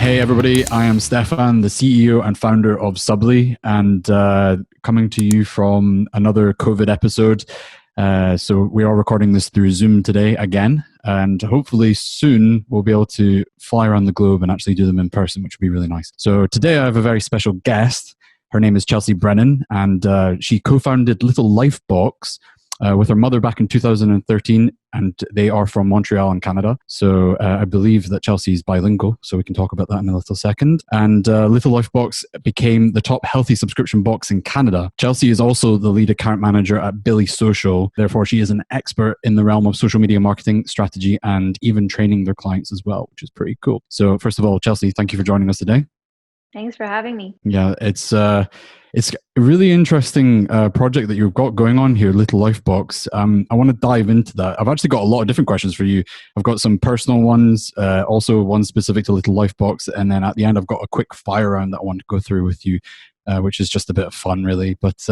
Hey everybody, I am Stefan, the CEO and founder of Subbly, and coming to you from another COVID episode. So we are recording this through Zoom today again, and hopefully soon we'll be able to fly around the globe and actually do them in person, which would be really nice. So today I have a very special guest. Her name is Chelsea Brennan, and she co-founded Little Life Box with her mother back in 2013, and they are from Montreal in Canada. So I believe that Chelsea is bilingual, so we can talk about that in a little second. And Little Life Box became the top healthy subscription box in Canada. Chelsea is also the lead account manager at Billy Social. Therefore, she is an expert in the realm of social media marketing strategy and even training their clients as well, which is pretty cool. So first of all, Chelsea, thank you for joining us today. Thanks for having me. Yeah, it's a really interesting project that you've got going on here, Little Life Box. I want to dive into that. I've actually got a lot of different questions for you. I've got some personal ones, also one specific to Little Life Box, and then at the end I've got a quick fire round that I want to go through with you, which is just a bit of fun, really. But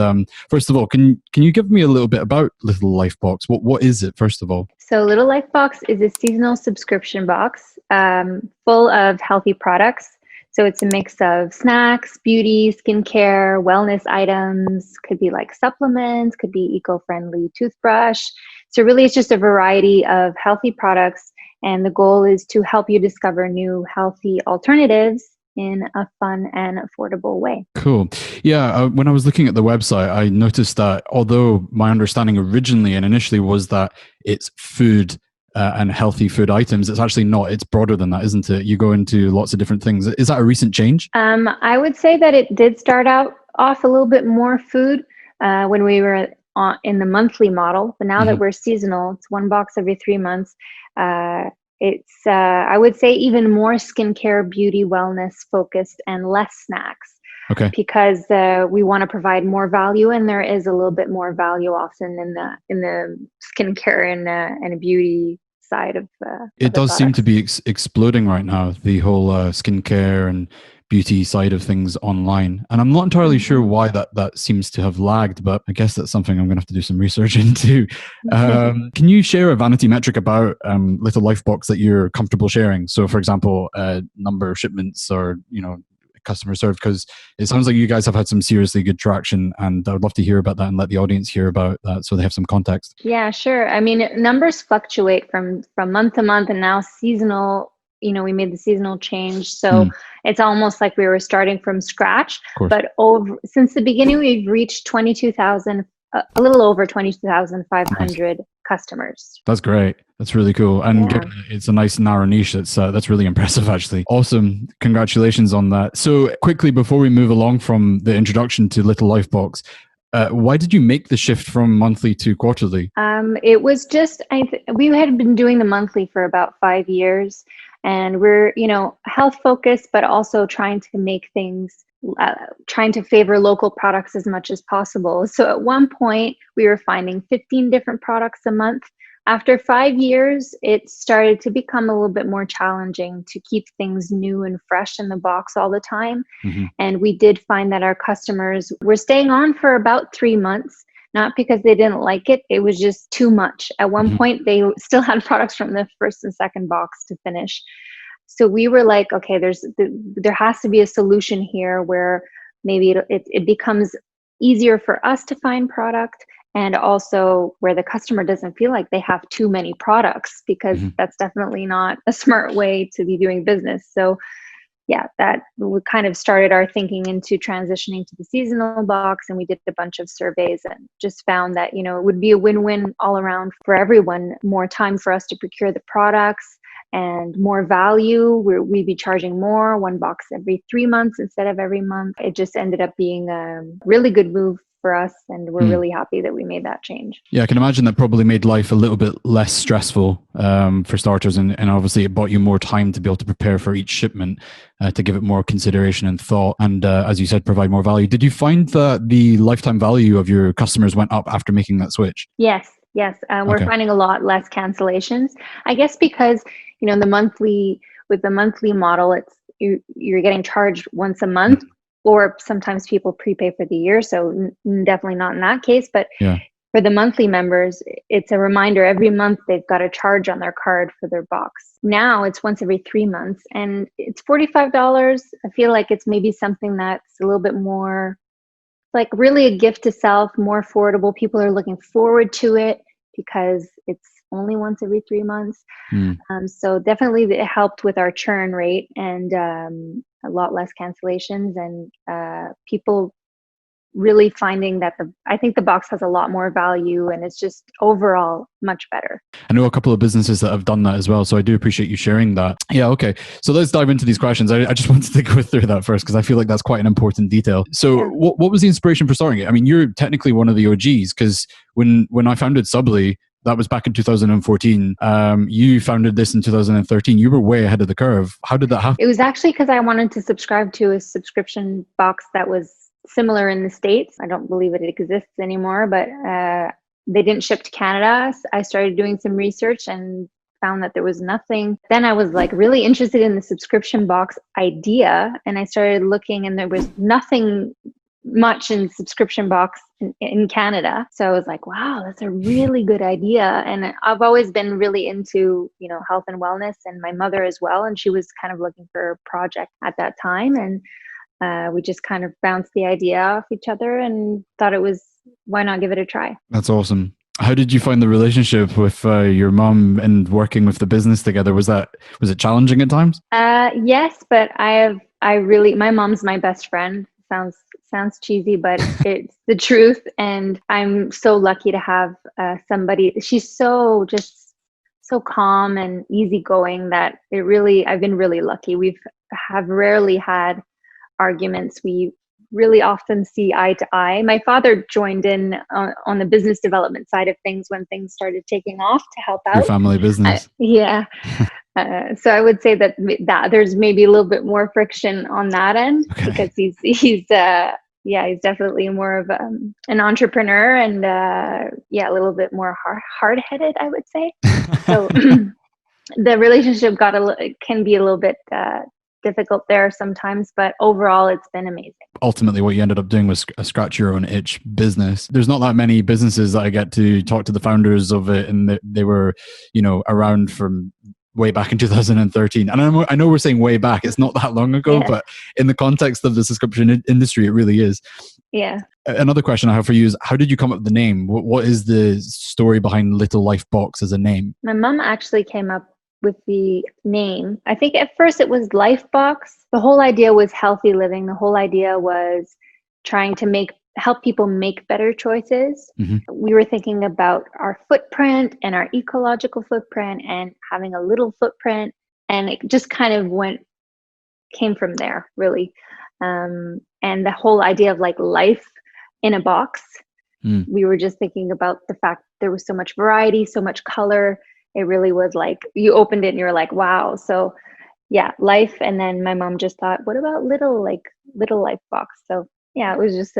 first of all, can you give me a little bit about Little Life Box? What is it, first of all? So Little Life Box is a seasonal subscription box full of healthy products. So it's a mix of snacks, beauty, skincare, wellness items, could be like supplements, could be eco-friendly toothbrush. So really it's just a variety of healthy products. And the goal is to help you discover new healthy alternatives in a fun and affordable way. Cool. Yeah, when I was looking at the website, I noticed that although my understanding originally and initially was that it's food and healthy food items, it's actually not. It's broader than that, isn't it? You go into lots of different things. Is that a recent change? I would say that it did start out off a little bit more food when we were in the monthly model, but now that we're seasonal, it's one box every 3 months. It's I would say even more skincare, beauty, wellness focused, and less snacks. Okay. Because we want to provide more value, and there is a little bit more value often in the skincare and beauty side of it does seem to be exploding right now, the whole skincare and beauty side of things online, and I'm not entirely sure why that seems to have lagged, but I guess that's something I'm gonna have to do some research into. Can you share a vanity metric about Little Life Box that you're comfortable sharing? So for example, number of shipments, or customer served, because it sounds like you guys have had some seriously good traction, and I would love to hear about that and let the audience hear about that so they have some context. Yeah, sure. I mean, numbers fluctuate from month to month, and now seasonal, we made the seasonal change. So it's almost like we were starting from scratch. But since the beginning, we've reached 22,000, a little over 22,500 customers. That's great. That's really cool. And given it's a nice narrow niche, that's really impressive, actually. Awesome. Congratulations on that. So quickly, before we move along from the introduction to Little Life Box, why did you make the shift from monthly to quarterly? It was just, we had been doing the monthly for about 5 years, and we're, health focused, but also trying to make things, trying to favor local products as much as possible. So at one point we were finding 15 different products a month. After 5 years, it started to become a little bit more challenging to keep things new and fresh in the box all the time. And we did find that our customers were staying on for about 3 months, not because they didn't like it. It was just too much. At one point, they still had products from the first and second box to finish. So we were like, okay, there has to be a solution here where maybe it becomes easier for us to find product, and also where the customer doesn't feel like they have too many products, because that's definitely not a smart way to be doing business. So yeah, that we kind of started our thinking into transitioning to the seasonal box, and we did a bunch of surveys and just found that, it would be a win-win all around for everyone. More time for us to procure the products and more value. We'd be charging more, one box every 3 months instead of every month. It just ended up being a really good move for us, and we're really happy that we made that change. Yeah, I can imagine that probably made life a little bit less stressful for starters, and obviously it bought you more time to be able to prepare for each shipment, to give it more consideration and thought, and as you said, provide more value. Did you find that the lifetime value of your customers went up after making that switch? Yes. We're finding a lot less cancellations, I guess, because with the monthly model, it's you're getting charged once a month, or sometimes people prepay for the year, so definitely not in that case. But for the monthly members, it's a reminder every month they've got a charge on their card for their box. Now it's once every 3 months and it's $45. I feel like it's maybe something that's a little bit more like really a gift to self, more affordable. People are looking forward to it because it's only once every 3 months. So definitely it helped with our churn rate and a lot less cancellations and people really finding that I think the box has a lot more value and it's just overall much better. I know a couple of businesses that have done that as well. So I do appreciate you sharing that. Yeah. Okay. So let's dive into these questions. I just wanted to go through that first because I feel like that's quite an important detail. So what was the inspiration for starting it? I mean, you're technically one of the OGs because when I founded Subbly, that was back in 2014. You founded this in 2013. You were way ahead of the curve. How did that happen? It was actually because I wanted to subscribe to a subscription box that was similar in the States. I don't believe it exists anymore, but they didn't ship to Canada. So I started doing some research and found that there was nothing. Then I was like really interested in the subscription box idea. And I started looking and there was nothing much in subscription box in Canada. So I was like, wow, that's a really good idea. And I've always been really into, health and wellness and my mother as well. And she was kind of looking for a project at that time. And we just kind of bounced the idea off each other and thought why not give it a try? That's awesome. How did you find the relationship with your mom and working with the business together? Was it challenging at times? Yes, but my mom's my best friend. Sounds cheesy, but it's the truth. And I'm so lucky to have somebody. She's so calm and easygoing that I've been really lucky. We have rarely had arguments. We really often see eye to eye. My father joined in on the business development side of things when things started taking off to help out. Your family business. Yeah. So I would say that there's maybe a little bit more friction on that end because he's definitely more of an entrepreneur and a little bit more hard-headed, I would say. So the relationship can be a little bit difficult there sometimes, but overall it's been amazing. Ultimately what you ended up doing was a scratch your own itch business. There's not that many businesses that I get to talk to the founders of it, and they were around from way back in 2013. And I know we're saying way back, it's not that long ago, but in the context of the subscription industry, it really is. Yeah. Another question I have for you is, how did you come up with the name? What is the story behind Little Life Box as a name? My mom actually came up with the name. I think at first it was Life Box. The whole idea was healthy living. The whole idea was trying to help people make better choices. Mm-hmm. We were thinking about our footprint and our ecological footprint and having a little footprint. And it just kind of came from there, really. And the whole idea of like life in a box, we were just thinking about the fact there was so much variety, so much color. It really was like, you opened it and you're like, wow. So yeah, life. And then my mom just thought, what about Little Life Box? So yeah, it was just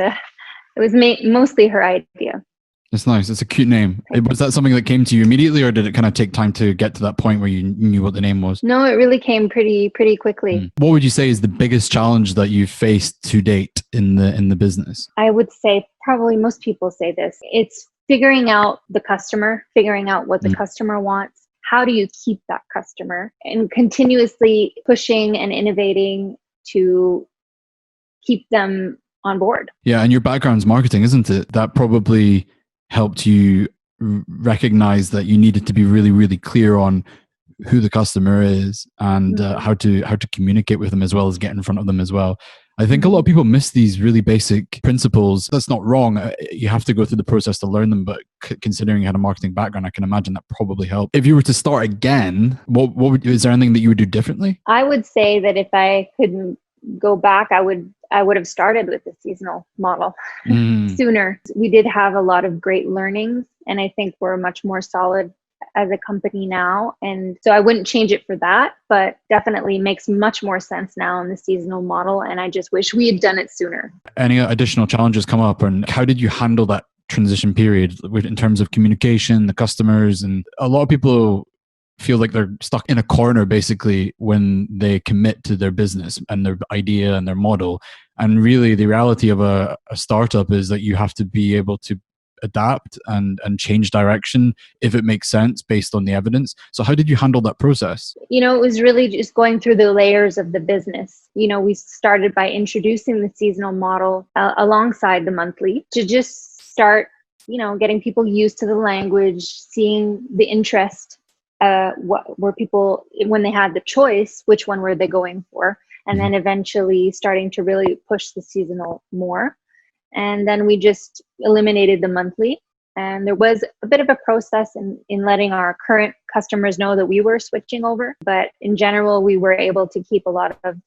mostly her idea. It's nice. It's a cute name. Was that something that came to you immediately, or did it kind of take time to get to that point where you knew what the name was? No, it really came pretty quickly. What would you say is the biggest challenge that you've faced to date in the business? I would say probably most people say this. It's figuring out the customer, figuring out what the customer wants. How do you keep that customer? And continuously pushing and innovating to keep them on board. Yeah, and your background's marketing, isn't it? That probably helped you recognize that you needed to be really, really clear on who the customer is and how to communicate with them, as well as get in front of them as well. I think a lot of people miss these really basic principles. That's not wrong. You have to go through the process to learn them, but considering you had a marketing background, I can imagine that probably helped. If you were to start again, is there anything that you would do differently? I would say that if I could go back, I would have started with the seasonal model sooner. We did have a lot of great learnings, and I think we're much more solid as a company now. And so I wouldn't change it for that, but definitely makes much more sense now in the seasonal model. And I just wish we had done it sooner. Any additional challenges come up, and how did you handle that transition period in terms of communication, the customers? And a lot of people feel like they're stuck in a corner basically when they commit to their business and their idea and their model. And really the reality of a startup is that you have to be able to adapt and change direction if it makes sense based on the evidence. So how did you handle that process? It was really just going through the layers of the business. We started by introducing the seasonal model alongside the monthly to just start, getting people used to the language, seeing the interest, what were people, when they had the choice, which one were they going for? And then eventually starting to really push the seasonal more. And then we just eliminated the monthly. And there was a bit of a process in letting our current customers know that we were switching over. But in general, we were able to keep a lot of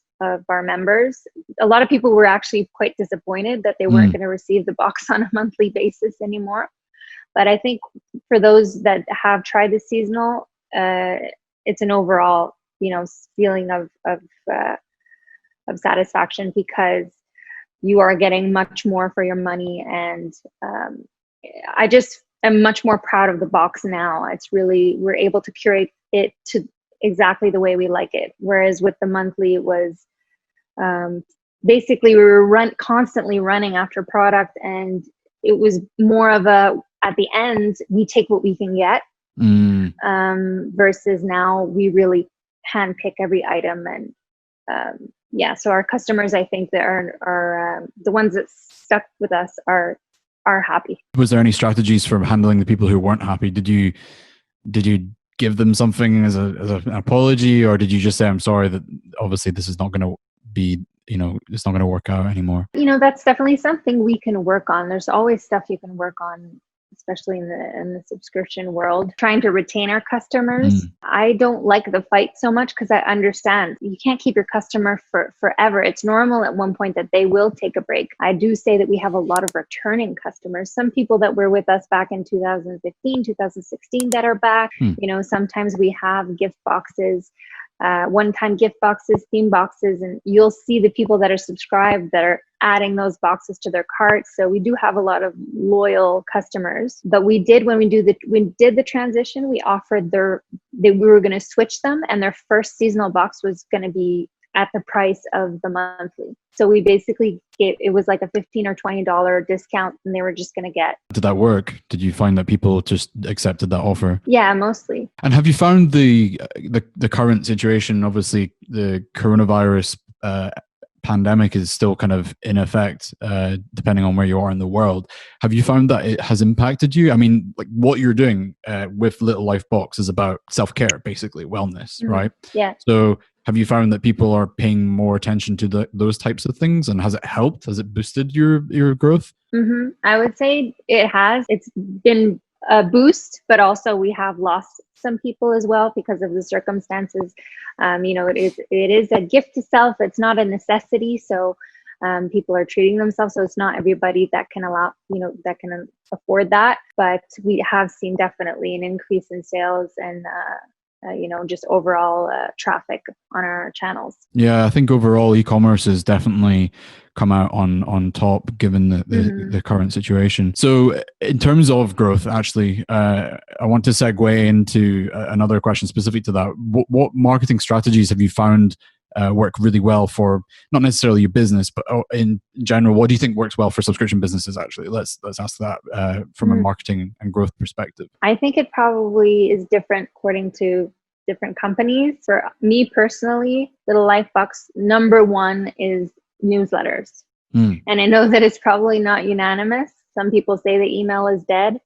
our members. A lot of people were actually quite disappointed that they weren't going to receive the box on a monthly basis anymore. But I think for those that have tried the seasonal, it's an overall, feeling of satisfaction, because you are getting much more for your money. And I just am much more proud of the box now. It's really, we're able to curate it to exactly the way we like it. Whereas with the monthly, it was basically we were constantly running after product, and it was more of at the end, we take what we can get, versus now we really handpick every item. And so our customers, I think, that are the ones that stuck with us are happy. Was there any strategies for handling the people who weren't happy? Did you give them something as an apology, or did you just say, I'm sorry that obviously this is not going to be, it's not going to work out anymore? That's definitely something we can work on. There's always stuff you can work on, especially in the subscription world, trying to retain our customers. I don't like the fight so much, because I understand you can't keep your customer for forever. It's normal at one point that they will take a break. I do say that we have a lot of returning customers, some people that were with us back in 2015, 2016 that are back. Sometimes we have gift boxes, one-time gift boxes, theme boxes, and you'll see the people that are subscribed that are adding those boxes to their carts. So we do have a lot of loyal customers. But we did, when we did the transition, we offered we were going to switch them, and their first seasonal box was going to be at the price of the monthly. So we basically it was like a $15 or $20 discount, and they were just going to get. Did that work? Did you find that people just accepted that offer? Yeah, mostly. And have you found the current situation? Obviously, the coronavirus pandemic is still kind of in effect, depending on where you are in the world. Have you found that it has impacted you? I mean, like what you're doing with Little Life Box is about self-care, basically wellness, right? Yeah. So have you found that people are paying more attention to those types of things, and has it helped? Has it boosted your growth? I would say it has. It's been a boost, but also we have lost some people as well because of the circumstances. It is a gift to self. It's not a necessity. So people are treating themselves. So it's not everybody that can that can afford that. But we have seen definitely an increase in sales and just overall traffic on our channels. Yeah, I think overall e-commerce has definitely come out on top given the current situation. So in terms of growth, actually, I want to segue into another question specific to that. What marketing strategies have you found work really well for not necessarily your business, but in general? What do you think works well for subscription businesses? Actually, let's ask that from a marketing and growth perspective. I think it probably is different according to different companies. For me personally, Little Life Box, number one is newsletters. And I know that it's probably not unanimous. Some people say the email is dead.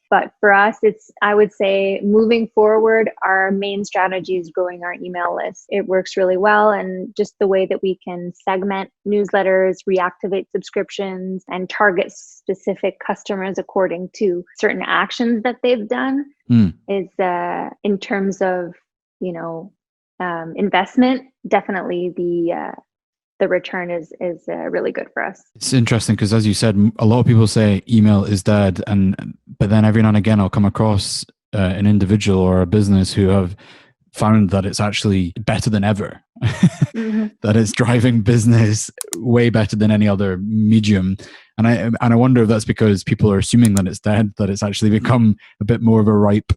But for us, I would say moving forward, our main strategy is growing our email list. It works really well. And just the way that we can segment newsletters, reactivate subscriptions, and target specific customers according to certain actions that they've done is in terms of, investment, definitely the return is really good for us. It's interesting because, as you said, a lot of people say email is dead, but then every now and again I'll come across an individual or a business who have found that it's actually better than ever. That it's driving business way better than any other medium. And I wonder if that's because people are assuming that it's dead, that it's actually become a bit more of a ripe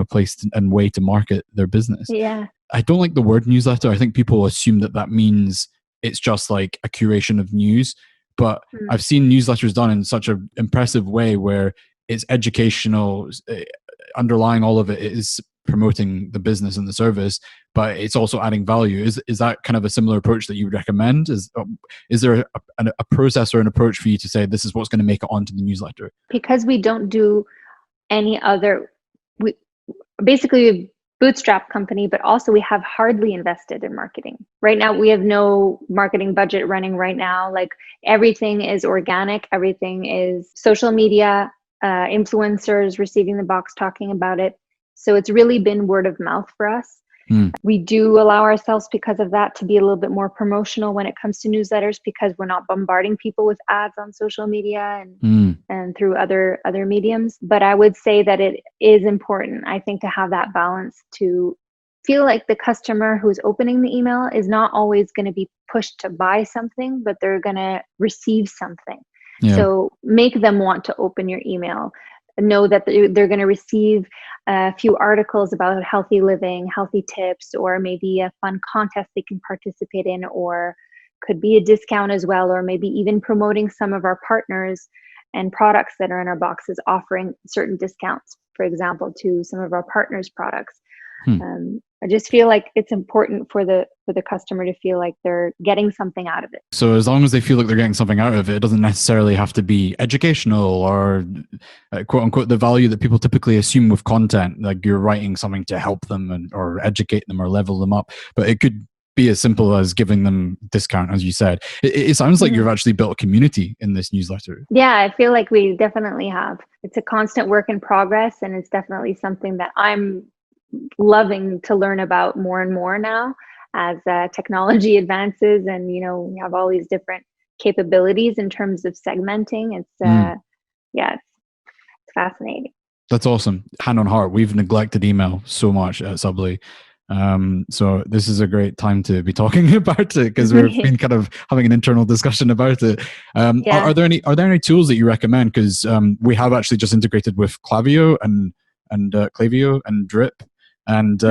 place and way to market their business. Yeah. I don't like the word newsletter. I think people assume that means it's just like a curation of news, but I've seen newsletters done in such an impressive way where it's educational, underlying all of it is promoting the business and the service, but it's also adding value. Is that kind of a similar approach that you would recommend? Is there a process or an approach for you to say this is what's going to make it onto the newsletter? Because we don't do any other, we basically a bootstrap company, but also we have hardly invested in marketing. Right now, we have no marketing budget running right now. Like everything is organic, everything is social media, influencers receiving the box, talking about it. So it's really been word of mouth for us. We do allow ourselves, because of that, to be a little bit more promotional when it comes to newsletters, because we're not bombarding people with ads on social media and through other mediums. But I would say that it is important, I think, to have that balance, to feel like the customer who's opening the email is not always going to be pushed to buy something, but they're going to receive something. Yeah. So make them want to open your email. Know that they're going to receive a few articles about healthy living, healthy tips, or maybe a fun contest they can participate in, or could be a discount as well, or maybe even promoting some of our partners and products that are in our boxes, offering certain discounts, for example, to some of our partners' products. I just feel like it's important for the customer to feel like they're getting something out of it. So as long as they feel like they're getting something out of it, it doesn't necessarily have to be educational or quote unquote the value that people typically assume with content, like you're writing something to help them or educate them or level them up. But it could be as simple as giving them discount, as you said. It sounds like you've actually built a community in this newsletter. Yeah, I feel like we definitely have. It's a constant work in progress, and it's definitely something that I'm loving to learn about more and more now as technology advances, and we have all these different capabilities in terms of segmenting. It's it's fascinating. That's awesome. Hand on heart, we've neglected email so much at Subbly. So this is a great time to be talking about it, because we've been kind of having an internal discussion about it. Are there any tools that you recommend? Because we have actually just integrated with Klaviyo and Klaviyo and Drip. And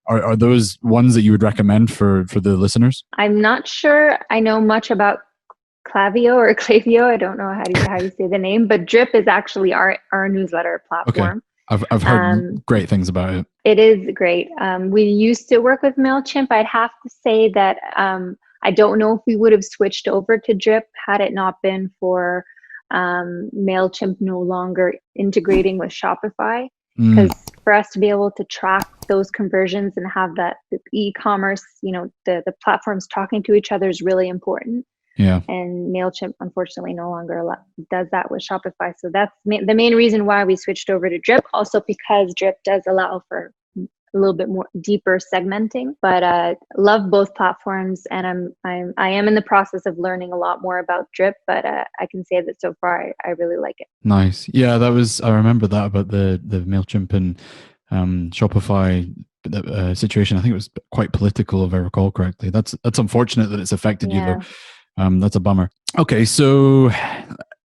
are those ones that you would recommend for the listeners? I'm not sure I know much about Klaviyo or Klaviyo. I don't know how you say the name, but Drip is actually our newsletter platform. Okay. I've heard great things about it. It is great. We used to work with MailChimp. I'd have to say that I don't know if we would have switched over to Drip had it not been for MailChimp no longer integrating with Shopify. Because for us to be able to track those conversions and have that e-commerce, the platforms talking to each other is really important. Yeah. And MailChimp, unfortunately, no longer does that with Shopify. So that's the main reason why we switched over to Drip. Also because Drip does allow for a little bit more deeper segmenting, but love both platforms, and I am in the process of learning a lot more about Drip, but I can say that so far I really like it. Nice. Yeah, I remember that about the MailChimp and Shopify situation. I think it was quite political, if I recall correctly. That's unfortunate that it's affected you though. That's a bummer. Okay, so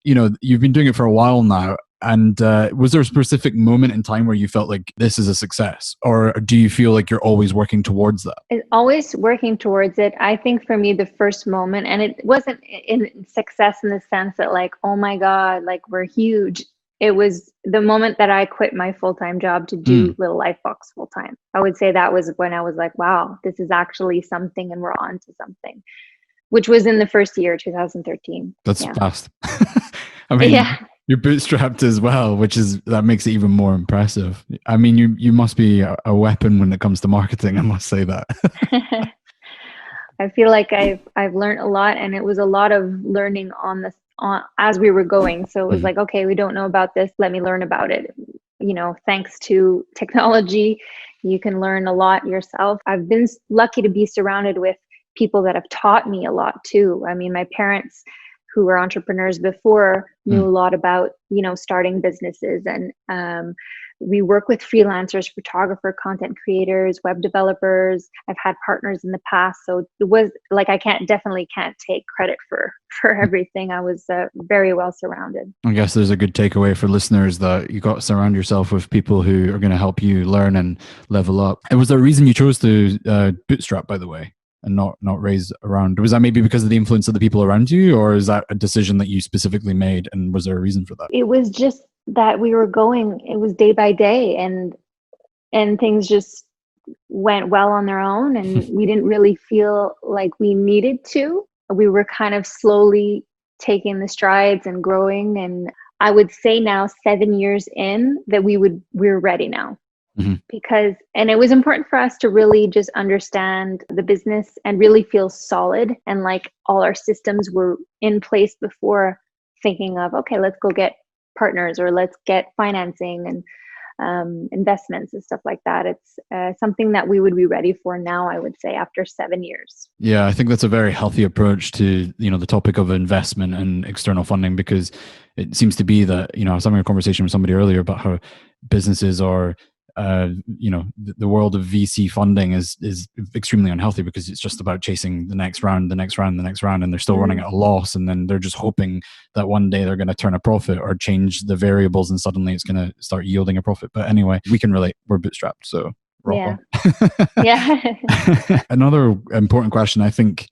you've been doing it for a while now. And was there a specific moment in time where you felt like this is a success, or do you feel like you're always working towards that? Always working towards it. I think for me, the first moment, and it wasn't in success in the sense that like, oh my God, like we're huge. It was the moment that I quit my full-time job to do Little Lifebox full-time. I would say that was when I was like, wow, this is actually something and we're on to something, which was in the first year, 2013. That's fast. I mean, you're bootstrapped as well, that makes it even more impressive. I mean, you must be a weapon when it comes to marketing. I must say that. I feel like I've learned a lot, and it was a lot of learning on as we were going. So it was like, okay, we don't know about this. Let me learn about it. Thanks to technology, you can learn a lot yourself. I've been lucky to be surrounded with people that have taught me a lot too. I mean, my parents, who were entrepreneurs before, knew a lot about, starting businesses. And we work with freelancers, photographer, content creators, web developers. I've had partners in the past. So it was like, definitely can't take credit for everything. I was very well surrounded. I guess there's a good takeaway for listeners that you got to surround yourself with people who are going to help you learn and level up. And was there a reason you chose to bootstrap, by the way? and not raise around? Was that maybe because of the influence of the people around you, or is that a decision that you specifically made, and was there a reason for that? It was just that it was day by day, and things just went well on their own, and we didn't really feel like we needed to. We were kind of slowly taking the strides and growing, and I would say now 7 years in that we're ready now. Because, and it was important for us to really just understand the business and really feel solid, and like all our systems were in place before thinking of, okay, let's go get partners or let's get financing and investments and stuff like that. It's something that we would be ready for now, I would say, after 7 years. Yeah, I think that's a very healthy approach to, the topic of investment and external funding, because it seems to be that, I was having a conversation with somebody earlier about how businesses are, the world of VC funding is extremely unhealthy, because it's just about chasing the next round, and they're still running at a loss, and then they're just hoping that one day they're going to turn a profit or change the variables and suddenly it's going to start yielding a profit. But anyway, we can relate. We're bootstrapped, so rock on. Yeah. Another important question, I think,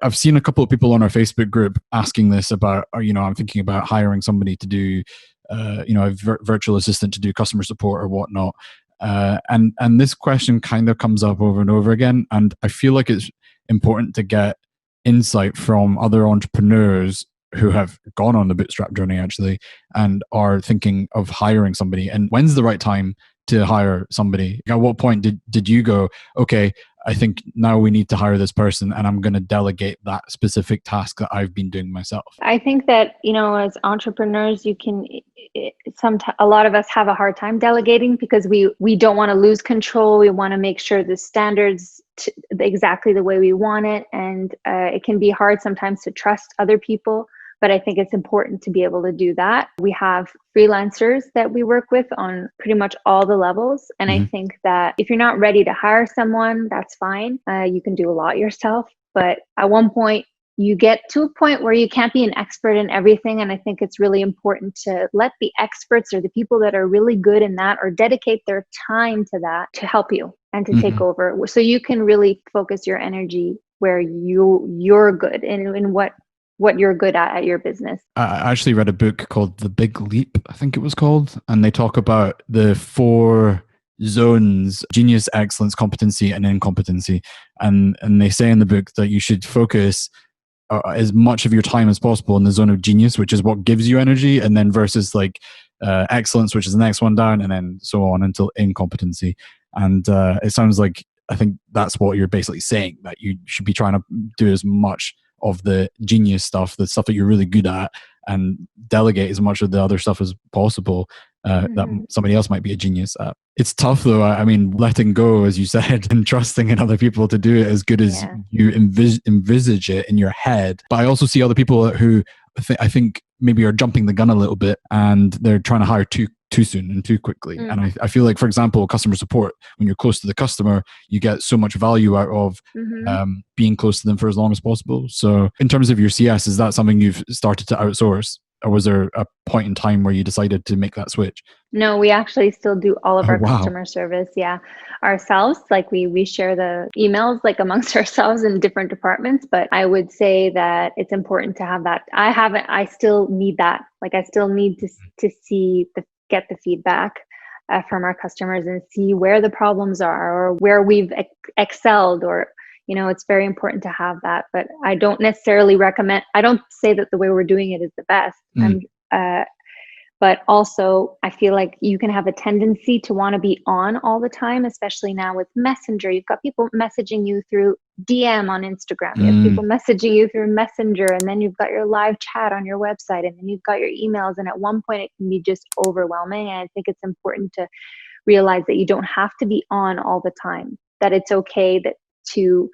I've seen a couple of people on our Facebook group asking this about, I'm thinking about hiring somebody to do a virtual assistant to do customer support or whatnot. And this question kind of comes up over and over again. And I feel like it's important to get insight from other entrepreneurs who have gone on the bootstrap journey actually, and are thinking of hiring somebody. And when's the right time to hire somebody? At what point did you go, okay, I think now we need to hire this person, and I'm going to delegate that specific task that I've been doing myself? I think that, as entrepreneurs, a lot of us have a hard time delegating, because we don't want to lose control. We want to make sure the standards exactly the way we want it. And it can be hard sometimes to trust other people. But I think it's important to be able to do that. We have freelancers that we work with on pretty much all the levels. And I think that if you're not ready to hire someone, that's fine. You can do a lot yourself. But at one point, you get to a point where you can't be an expert in everything. And I think it's really important to let the experts or the people that are really good in that, or dedicate their time to that, to help you and to take over. So you can really focus your energy where you're good in what you're good at your business. I actually read a book called The Big Leap, I think it was called, and they talk about the 4 zones: genius, excellence, competency, and incompetency. And they say in the book that you should focus as much of your time as possible in the zone of genius, which is what gives you energy, and then versus like excellence, which is the next one down, and then so on until incompetency. And it sounds like, I think that's what you're basically saying, that you should be trying to do as much of the genius stuff, the stuff that you're really good at, and delegate as much of the other stuff as possible that somebody else might be a genius at. It's tough though. I mean, letting go, as you said, and trusting in other people to do it as good as you envisage it in your head. But I also see other people who I think maybe are jumping the gun a little bit, and they're trying to hire too soon and too quickly. And I feel like, for example, customer support, when you're close to the customer, you get so much value out of being close to them for as long as possible. So in terms of your CS, is that something you've started to outsource? Or was there a point in time where you decided to make that switch? No, we actually still do all of our customer service, ourselves. Like we share the emails like amongst ourselves in different departments. But I would say that it's important to have that. I still need that. Like I still need to get the feedback from our customers and see where the problems are, or where we've excelled, or it's very important to have that. But I don't necessarily recommend, I don't say that the way we're doing it is the best. But also I feel like you can have a tendency to want to be on all the time, especially now with Messenger. You've got people messaging you through DM on Instagram. You have people messaging you through Messenger, and then you've got your live chat on your website, and then you've got your emails. And at one point it can be just overwhelming. And I think it's important to realize that you don't have to be on all the time, that it's okay to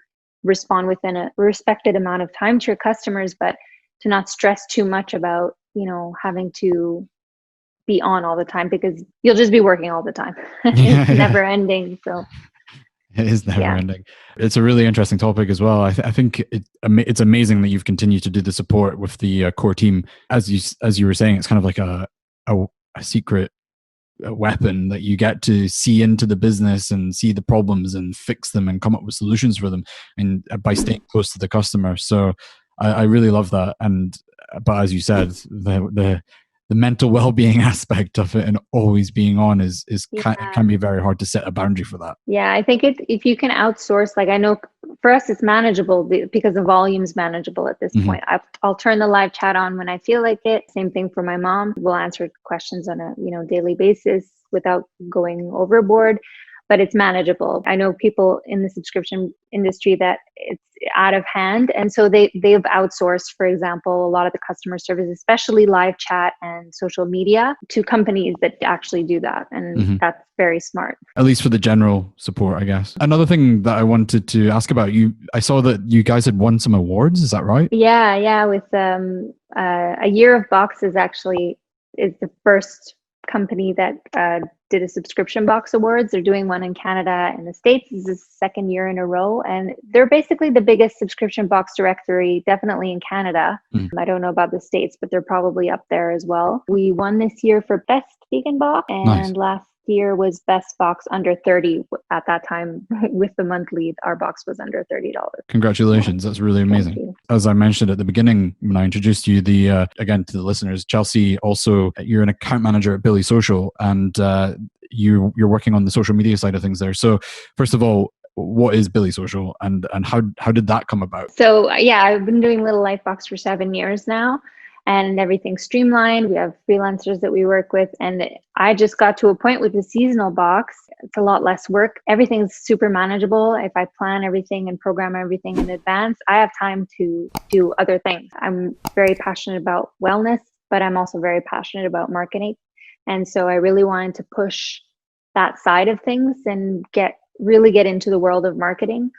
respond within a respected amount of time to your customers, but to not stress too much about, having to be on all the time, because you'll just be working all the time. It's never ending. So it is never ending. It's a really interesting topic as well. I think it's amazing that you've continued to do the support with the core team. As you were saying, it's kind of like a secret weapon that you get to see into the business and see the problems and fix them and come up with solutions for them, and by staying close to the customer. So I really love that. But as you said, the mental well-being aspect of it and always being on can be very hard to set a boundary for that. Yeah, I think if you can outsource, like I know for us it's manageable because the volume's manageable at this point. I'll turn the live chat on when I feel like it. Same thing for my mom. We'll answer questions on a daily basis without going overboard, but it's manageable. I know people in the subscription industry that it's out of hand. And so they've outsourced, for example, a lot of the customer service, especially live chat and social media, to companies that actually do that. And that's very smart. At least for the general support, I guess. Another thing that I wanted to ask about, I saw that you guys had won some awards. Is that right? Yeah. With A Year of Boxes actually is the first company that did a subscription box awards. They're doing one in Canada and the States. This is the second year in a row, and they're basically the biggest subscription box directory, definitely in Canada. I don't know about the States, but they're probably up there as well. We won this year for best vegan box, and last year was best box under 30. At that time, with the monthly, our box was under $30. Congratulations. That's really amazing. As I mentioned at the beginning when I introduced you, again, to the listeners, Chelsea, also you're an account manager at Billy Social, and you're working on the social media side of things there. So first of all, what is Billy Social, and how did that come about? So I've been doing Little Life Box for 7 years now, and everything's streamlined. We have freelancers that we work with, and I just got to a point with the seasonal box. It's a lot less work. Everything's super manageable. If I plan everything and program everything in advance, I have time to do other things. I'm very passionate about wellness, but I'm also very passionate about marketing. And so I really wanted to push that side of things and really get into the world of marketing.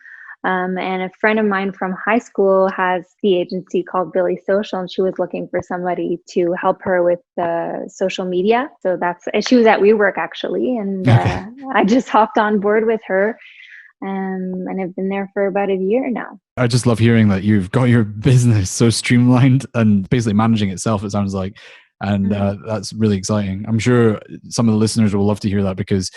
And a friend of mine from high school has the agency called Billy Social, and she was looking for somebody to help her with the social media. So she was at WeWork actually, and I just hopped on board with her, and I've been there for about a year now. I just love hearing that you've got your business so streamlined and basically managing itself, it sounds like. And that's really exciting. I'm sure some of the listeners will love to hear that because,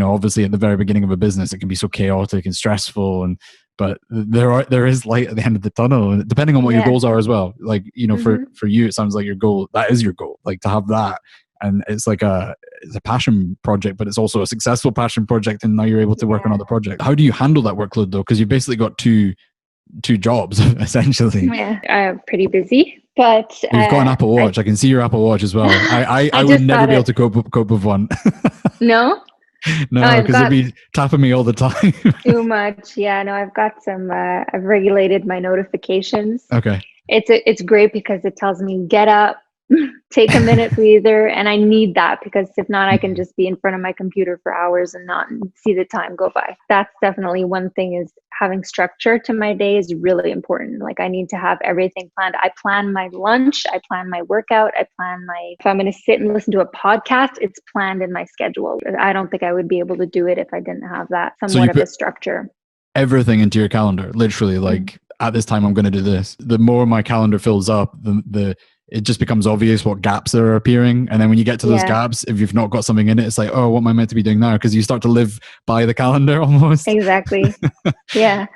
obviously at the very beginning of a business, it can be so chaotic and stressful, but there is light at the end of the tunnel, and depending on what your goals are as well. Like, for you, it sounds like that is your goal, like to have that. And it's like it's a passion project, but it's also a successful passion project. And now you're able to work on other projects. How do you handle that workload though? Because you've basically got two jobs essentially. Yeah, pretty busy. But you've got an Apple Watch. I can see your Apple Watch as well. I would never be able to cope with one. No? No, because it'd be tapping me all the time. Too much. Yeah, no, I've got some, I've regulated my notifications. Okay. It's great because it tells me get up, take a minute breather, and I need that because if not, I can just be in front of my computer for hours and not see the time go by. That's definitely one thing, is having structure to my day is really important. Like I need to have everything planned. I plan my lunch, I plan my workout, if I'm going to sit and listen to a podcast, it's planned in my schedule. I don't think I would be able to do it if I didn't have that somewhat of a structure. Everything into your calendar, literally, like at this time I'm going to do this. The more my calendar fills up, it just becomes obvious what gaps are appearing. And then when you get to those gaps, if you've not got something in it, it's like, oh, what am I meant to be doing now? Because you start to live by the calendar almost. Exactly. Yeah.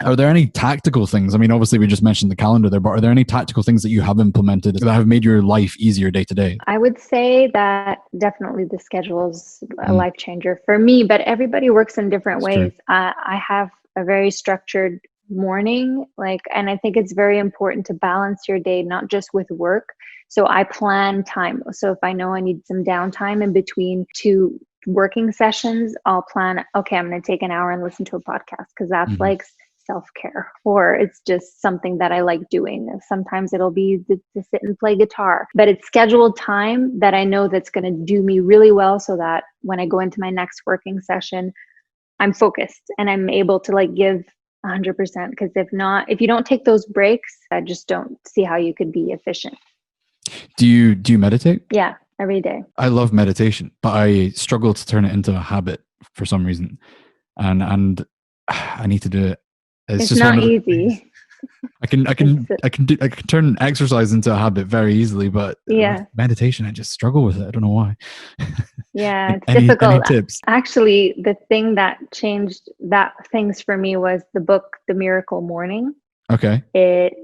Are there any tactical things? I mean, obviously we just mentioned the calendar there, but are there any tactical things that you have implemented that have made your life easier day to day? I would say that definitely the schedule is a life changer for me, but everybody works in different ways. I have a very structured morning, and I think it's very important to balance your day, not just with work. So I plan time. So if I know I need some downtime in between two working sessions, I'll plan, okay, I'm going to take an hour and listen to a podcast because that's like self-care, or it's just something that I like doing. Sometimes it'll be to sit and play guitar, but it's scheduled time that I know that's going to do me really well so that when I go into my next working session, I'm focused and I'm able to give 100%, because if you don't take those breaks, I just don't see how you could be efficient. Do you meditate? Yeah, every day. I love meditation, but I struggle to turn it into a habit for some reason, and I need to do it. It's not easy. I can turn exercise into a habit very easily, but Yeah. meditation, I just struggle with it. I don't know why. Yeah, it's Any difficult. tips? Actually, the thing that changed things for me was the book, The Miracle Morning. Okay. It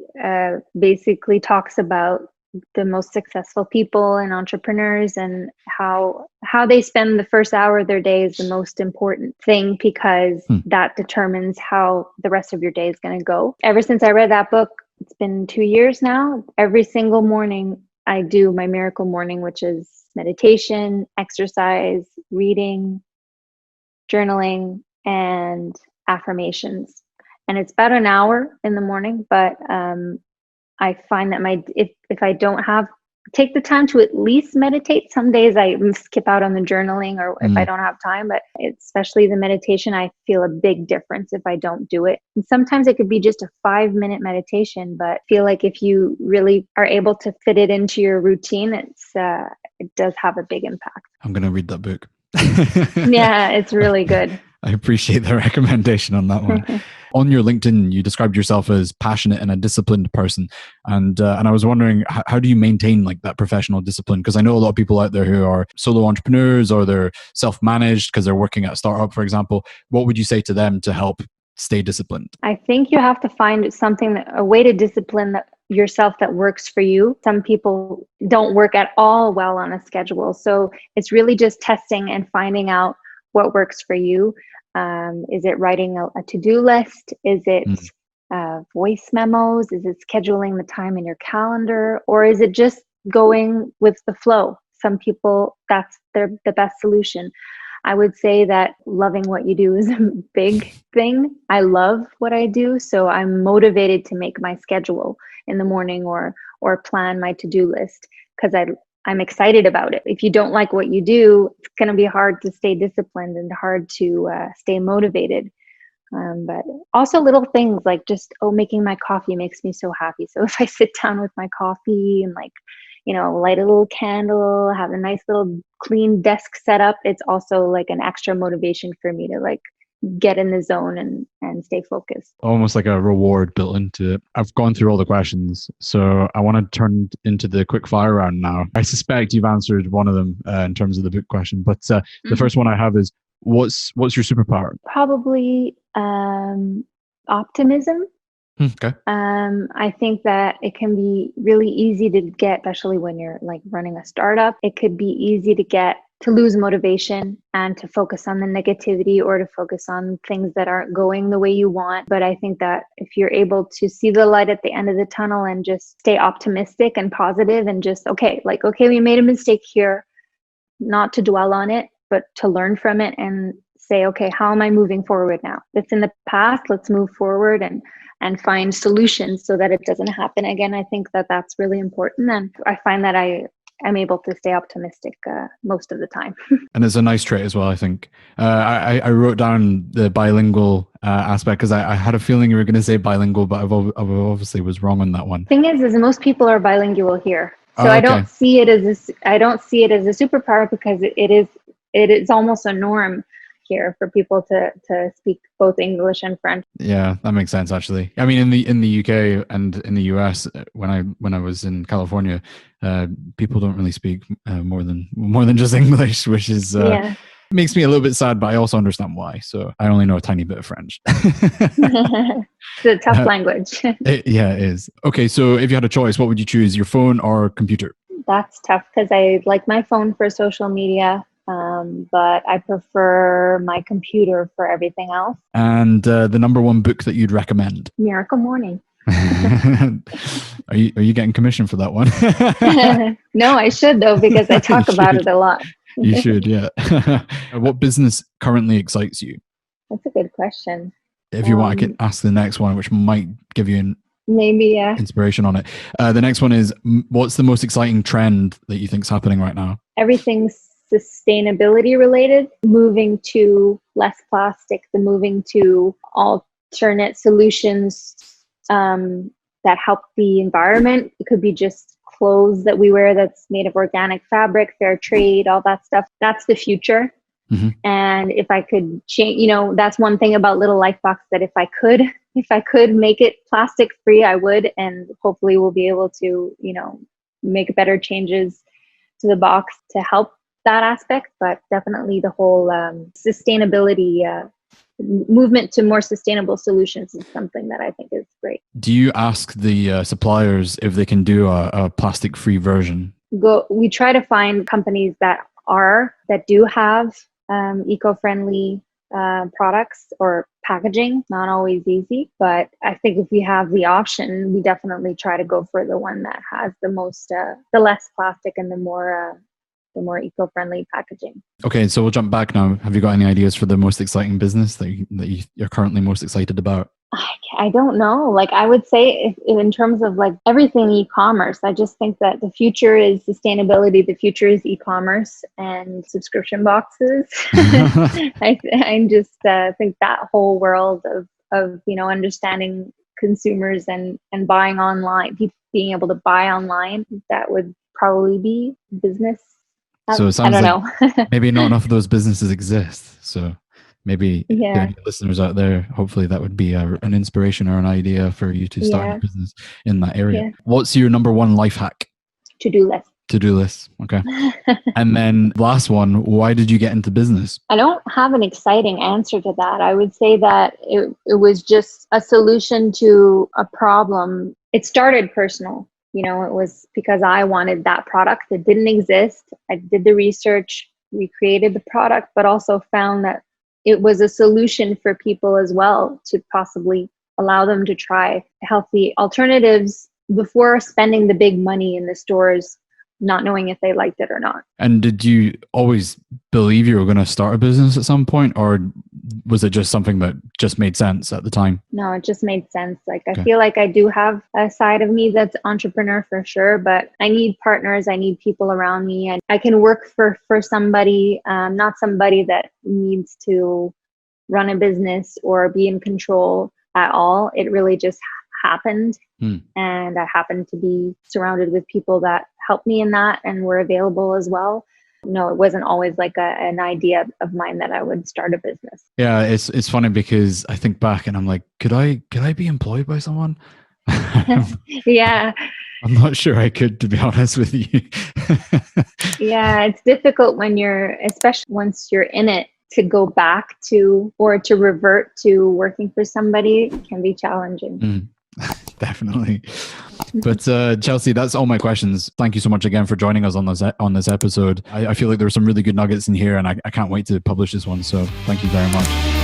basically talks about the most successful people and entrepreneurs, and how they spend the first hour of their day is the most important thing, because that determines how the rest of your day is going to go. Ever since I read that book, it's been 2 years now. Every single morning I do my miracle morning, which is meditation, exercise, reading, journaling, and affirmations. And it's about an hour in the morning, but I find that if I don't take the time to at least meditate, some days I skip out on the journaling, or if I don't have time, but especially the meditation, I feel a big difference if I don't do it. And sometimes it could be just a 5-minute meditation, but I feel like if you really are able to fit it into your routine, it does have a big impact. I'm going to read that book. Yeah, it's really good. I appreciate the recommendation on that one. On your LinkedIn, you described yourself as passionate and a disciplined person, and I was wondering, how do you maintain like that professional discipline? Because I know a lot of people out there who are solo entrepreneurs, or they're self-managed because they're working at a startup, for example. What would you say to them to help stay disciplined? I think you have to find a way to discipline yourself that works for you. Some people don't work at all well on a schedule, so it's really just testing and finding out what works for you. Is it writing a to-do list? Is it voice memos? Is it scheduling the time in your calendar? Or is it just going with the flow? Some people, that's the best solution. I would say that loving what you do is a big thing. I love what I do, so I'm motivated to make my schedule in the morning, or plan my to-do list, because I'm excited about it. If you don't like what you do, it's going to be hard to stay disciplined and hard to stay motivated. But also little things like just, making my coffee makes me so happy. So if I sit down with my coffee and light a little candle, have a nice little clean desk set up, it's also like an extra motivation for me to get in the zone and stay focused. Almost like a reward built into it. I've gone through all the questions, so I want to turn into the quick fire round now. I suspect you've answered one of them in terms of the book question, but the first one I have is, what's your superpower? Probably optimism. Okay. I think that it can be really easy to get, especially when you're running a startup. It could be easy to lose motivation and to focus on the negativity, or to focus on things that aren't going the way you want. But I think that if you're able to see the light at the end of the tunnel and just stay optimistic and positive, and just, okay, we made a mistake here, not to dwell on it, but to learn from it and say, okay, how am I moving forward now? It's in the past, let's move forward and find solutions so that it doesn't happen again. I think that that's really important. And I find that I'm able to stay optimistic most of the time. And it's a nice trait as well, I think. I wrote down the bilingual aspect because I had a feeling you were going to say bilingual, but I obviously was wrong on that one. Thing is most people are bilingual here. So okay. I don't see it as a superpower, because it is almost a norm here for people to speak both English and French. Yeah, that makes sense actually. I mean, in the UK and in the US, when I was in California, people don't really speak more than just English, which is makes me a little bit sad, but I also understand why. So I only know a tiny bit of French. It's a tough language. It is. Okay, so if you had a choice, what would you choose, your phone or computer? That's tough, because I like my phone for social media. But I prefer my computer for everything else. And the number one book that you'd recommend? Miracle Morning. Are you getting commission for that one? No, I should though, because I talk about it a lot. You should, yeah. What business currently excites you? That's a good question. If you want, I can ask the next one, which might give you maybe inspiration on it. The next one is, what's the most exciting trend that you think is happening right now? Everything's sustainability related, moving to less plastic, moving to alternate solutions that help the environment. It could be just clothes that we wear that's made of organic fabric, fair trade, all that stuff. That's the future. And if I could change, that's one thing about Little Lifebox, that if I could make it plastic free, I would, and hopefully we'll be able to, make better changes to the box to help that aspect. But definitely the whole sustainability movement to more sustainable solutions is something that I think is great. Do you ask the suppliers if they can do a plastic-free version? We try to find companies that do have eco-friendly products or packaging. Not always easy, but I think if we have the option, we definitely try to go for the one that has the less plastic and the more eco-friendly packaging. Okay, so we'll jump back now. Have you got any ideas for the most exciting business that you're currently most excited about? I don't know. Like, I would say in terms of like everything e-commerce, I just think that the future is sustainability. The future is e-commerce and subscription boxes. I just think that whole world of understanding consumers and buying online, people being able to buy online, that would probably be business. So it sounds I don't know. Maybe not enough of those businesses exist. So maybe yeah. listeners out there, hopefully that would be an inspiration or an idea for you to start a business in that area. Yeah. What's your number one life hack? To-do list. To-do list. Okay. And then last one, why did you get into business? I don't have an exciting answer to that. I would say that it was just a solution to a problem. It started personal. It was because I wanted that product that didn't exist. I did the research, we created the product, but also found that it was a solution for people as well, to possibly allow them to try healthy alternatives before spending the big money in the stores, not knowing if they liked it or not. And did you always believe you were going to start a business at some point, or was it just something that just made sense at the time? No, it just made sense. Like, I feel like I do have a side of me that's entrepreneur for sure, but I need partners. I need people around me, and I can work for somebody, not somebody that needs to run a business or be in control at all. It really just happened. And I happened to be surrounded with people that helped me in that and were available as well. No, it wasn't always like an idea of mine that I would start a business. Yeah, it's funny because I think back and I'm like, could I be employed by someone? Yeah. I'm not sure I could, to be honest with you. Yeah, it's difficult especially once you're in it, to go back to or to revert to working for somebody can be challenging. Definitely. But Chelsea, that's all my questions. Thank you so much again for joining us on this episode. I feel like there were some really good nuggets in here, and I can't wait to publish this one. So thank you very much.